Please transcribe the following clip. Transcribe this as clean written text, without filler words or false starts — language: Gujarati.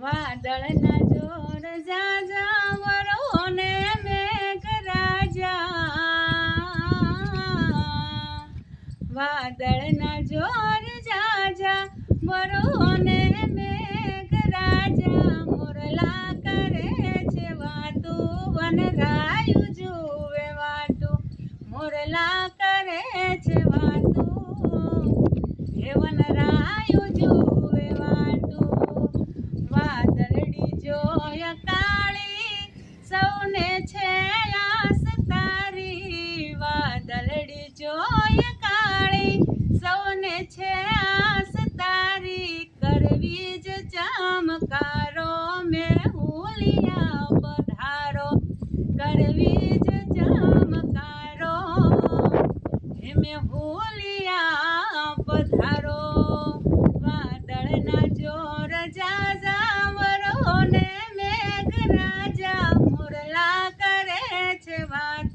વાદળના જોર ઝાઝા વરો ને મેઘરાજા વાદળના જોર ઝાઝા વરો ને મેઘરાજા મોરલા કરે છે વાતું વનરાયું જુએ વાતું મોરલા કરે છે વાતું હે વનરાયું જુએ વાતું વાદળડી જોય કાળી સૌને છે આસ તારી વાદળડી જોય કાળી સૌને છે આસ તારી કરવી જ ચમકારો મેં હુલિયા પધારો કરવી જ ચમકારો હે મેં હુલિયા પધારો વાદળના જોર ઝાઝા વરો ને મેઘરાજા મોરલા કરે છે વાત